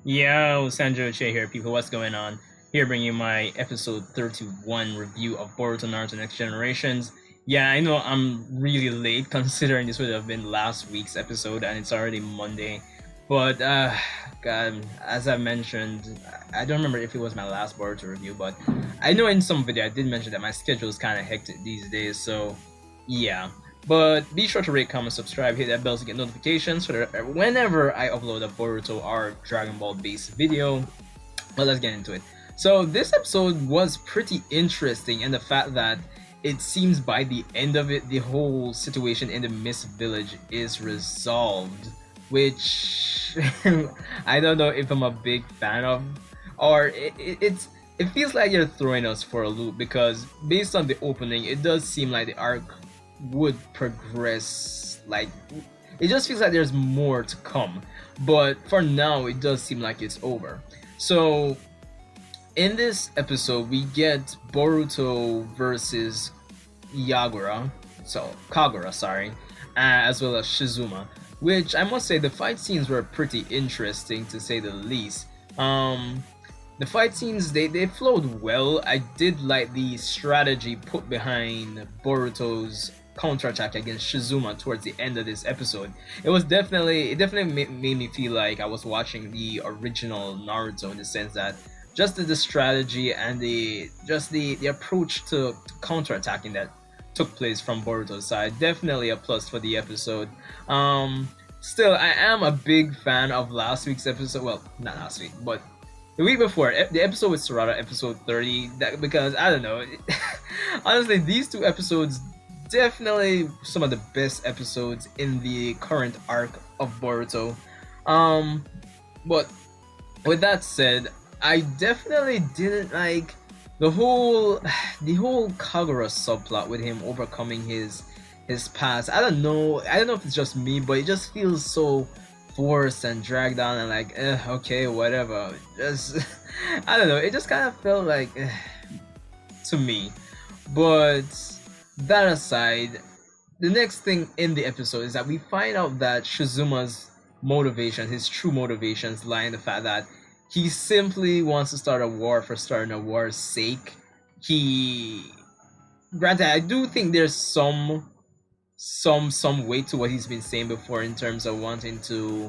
Yo, Sanjo Che here, people. What's going on? Here, bringing you my episode 31 review of Boruto Naruto Next Generations. Yeah, I know I'm really late considering this would have been last week's episode and it's already Monday. But, God, as I mentioned, I don't remember if it was my last Boruto review, but I know in some video I did mention that my schedule is kind of hectic these days, so yeah. But be sure to rate, comment, subscribe, hit that bell to get notifications so that whenever I upload a Boruto or Dragon Ball based video. But let's get into it. So this episode was pretty interesting in the fact that it seems by the end of it, the whole situation in the Mist Village is resolved, which I don't know if I'm a big fan of, or it feels like you're throwing us for a loop because based on the opening, it does seem like the arc would progress. Like it just feels like there's more to come, but for now, it does seem like it's over. So in this episode, we get Boruto versus Kagura, sorry, as well as Shizuma, which I must say the fight scenes were pretty interesting to say the least. The fight scenes they flowed well. I did like the strategy put behind Boruto's counterattack against Shizuma towards the end of this episode. It definitely made me feel like I was watching the original Naruto in the sense that just the strategy and the approach to counterattacking that took place from Boruto's side, definitely a plus for the episode. Still, I am a big fan of last week's episode. Well, not last week, but the week before, the episode with Sarada, episode 30. Because I don't know, honestly, these two episodes definitely some of the best episodes in the current arc of Boruto. But with that said, I definitely didn't like the whole Kagura subplot with him overcoming his past. I don't know if it's just me, but it just feels so forced and dragged on and like okay, whatever. Just I don't know, it just kind of felt like to me. But that aside, the next thing in the episode is that we find out that Shizuma's motivation, his true motivations, lie in the fact that he simply wants to start a war for starting a war's sake. He, granted, I do think there's some weight to what he's been saying before in terms of wanting to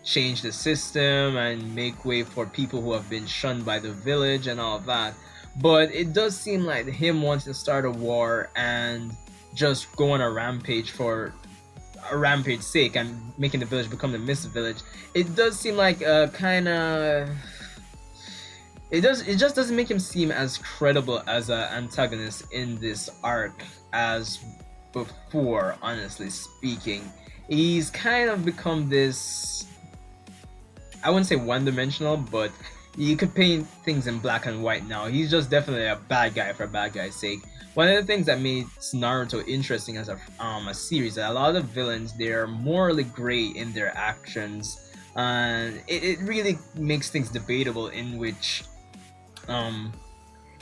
change the system and make way for people who have been shunned by the village and all of that. But it does seem like him wanting to start a war and just go on a rampage for a rampage's sake and making the village become the Mist Village. It does seem like a kind of it just doesn't make him seem as credible as an antagonist in this arc as before, honestly speaking. He's kind of become this, I wouldn't say one-dimensional, but you could paint things in black and white now. He's just definitely a bad guy for a bad guy's sake. One of the things that makes Naruto interesting as a series, that a lot of villains, they're morally gray in their actions, and it really makes things debatable in which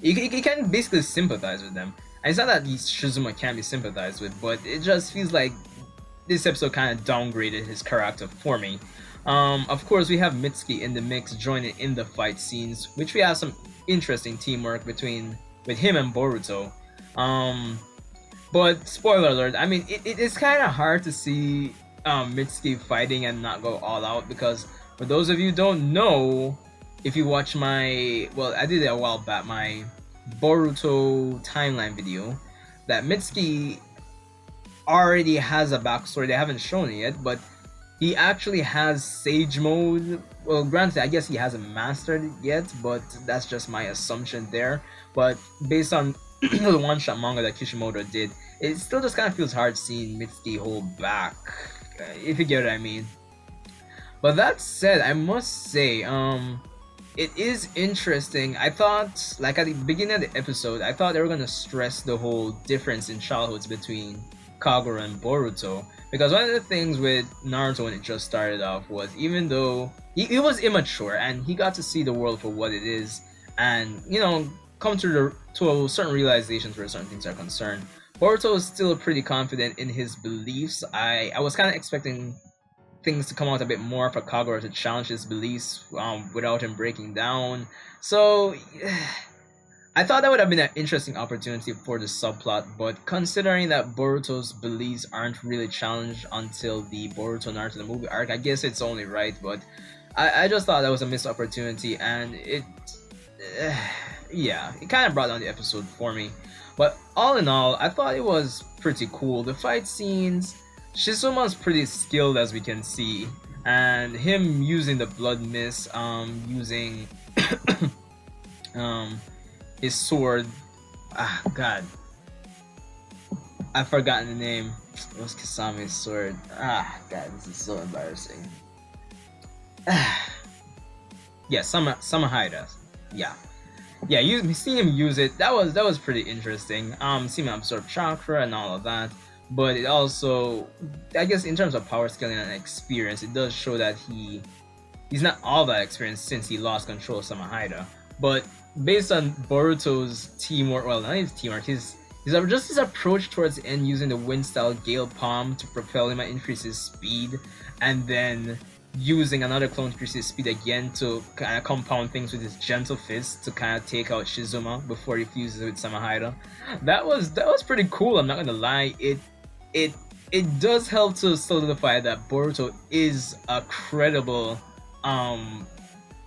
you can basically sympathize with them. And it's not that these Shizuma can't be sympathized with, but it just feels like this episode kind of downgraded his character for me. Of course, we have Mitsuki in the mix joining in the fight scenes, which we have some interesting teamwork with him and Boruto. But spoiler alert, I mean, it's kind of hard to see Mitsuki fighting and not go all out because for those of you who don't know, if you watch I did it a while back, my Boruto timeline video, that Mitsuki already has a backstory. They haven't shown it yet, but he actually has Sage Mode. Well, granted, I guess he hasn't mastered it yet, but that's just my assumption there. But based on the one-shot manga that Kishimoto did, it still just kind of feels hard seeing Mitsuki hold back, if you get what I mean. But that said, I must say, it is interesting. I thought, like at the beginning of the episode, I thought they were gonna stress the whole difference in childhoods between Kagura and Boruto. Because one of the things with Naruto when it just started off was, even though he was immature and he got to see the world for what it is, and come to certain realizations where certain things are concerned, Boruto is still pretty confident in his beliefs. I was kind of expecting things to come out a bit more for Kagura to challenge his beliefs without him breaking down. So I thought that would have been an interesting opportunity for the subplot, but considering that Boruto's beliefs aren't really challenged until the Boruto Naruto the movie arc, I guess it's only right, but I just thought that was a missed opportunity, and yeah, it kind of brought down the episode for me. But all in all, I thought it was pretty cool. The fight scenes, Shizuma's pretty skilled as we can see, and him using the blood mist, using his sword. Ah, God, I've forgotten the name. It was Kasame's sword. Ah, God, this is so embarrassing. Yeah, Samahida. Yeah, yeah. You see him use it. That was pretty interesting. See him absorb chakra and all of that. But it also, I guess, in terms of power scaling and experience, it does show that he's not all that experienced since he lost control of Samahida. But based on Boruto's teamwork, well, not his teamwork, his approach towards the end, using the wind style Gale Palm to propel him and increase his speed, and then using another clone to increase his speed again to kind of compound things with his gentle fist to kind of take out Shizuma before he fuses with Samahida. That was pretty cool. I'm not gonna lie. It does help to solidify that Boruto is a credible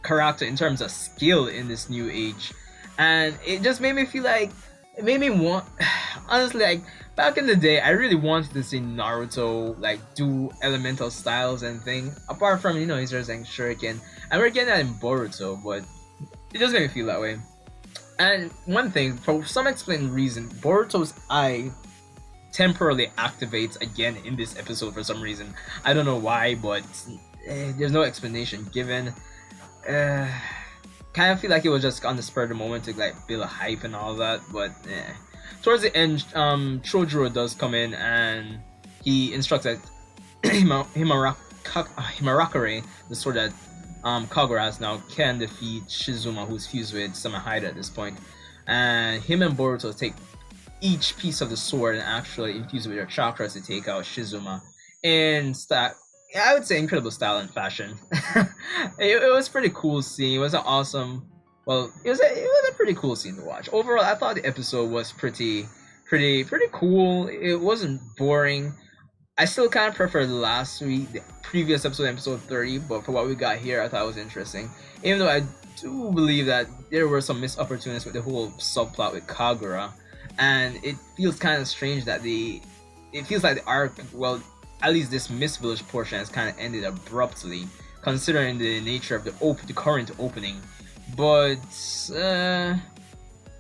character in terms of skill in this new age, and it just made me feel like, it made me want, honestly, like back in the day, I really wanted to see Naruto like do elemental styles and thing, apart from, you know, his Rasengan Shuriken, and we're getting that in Boruto, but it just made me feel that way. And one thing, for some explained reason, Boruto's eye temporarily activates again in this episode for some reason. I don't know why, but there's no explanation given. Kind of feel like it was just on the spur of the moment to like build a hype and all that, but towards the end, Chojuro does come in and he instructs that Himarakare, the sword that Kagura has now, can defeat Shizuma, who's fused with Samahida at this point, and him and Boruto take each piece of the sword and actually infuse it with their chakras to take out Shizuma in I would say incredible style and fashion. It was pretty cool scene. It was an awesome, well, it was a pretty cool scene to watch. Overall, I thought the episode was pretty cool. It wasn't boring. I still kind of prefer the previous episode 30, but for what we got here, I thought it was interesting. Even though I do believe that there were some missed opportunities with the whole subplot with Kagura, and it feels kind of strange that it feels like the arc, well, at least this Mist Village portion has kind of ended abruptly, considering the nature of the current opening. But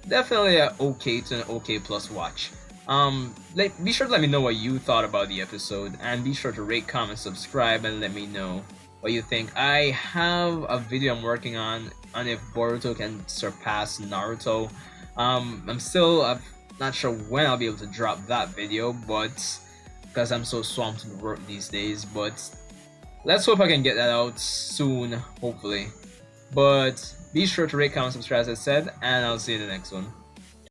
definitely an okay to an okay plus watch. Be sure to let me know what you thought about the episode, and be sure to rate, comment, subscribe, and let me know what you think. I have a video I'm working on if Boruto can surpass Naruto. I'm not sure when I'll be able to drop that video, but because I'm so swamped with work these days, but let's hope I can get that out soon, hopefully. But be sure to rate, comment, subscribe as I said, and I'll see you in the next one.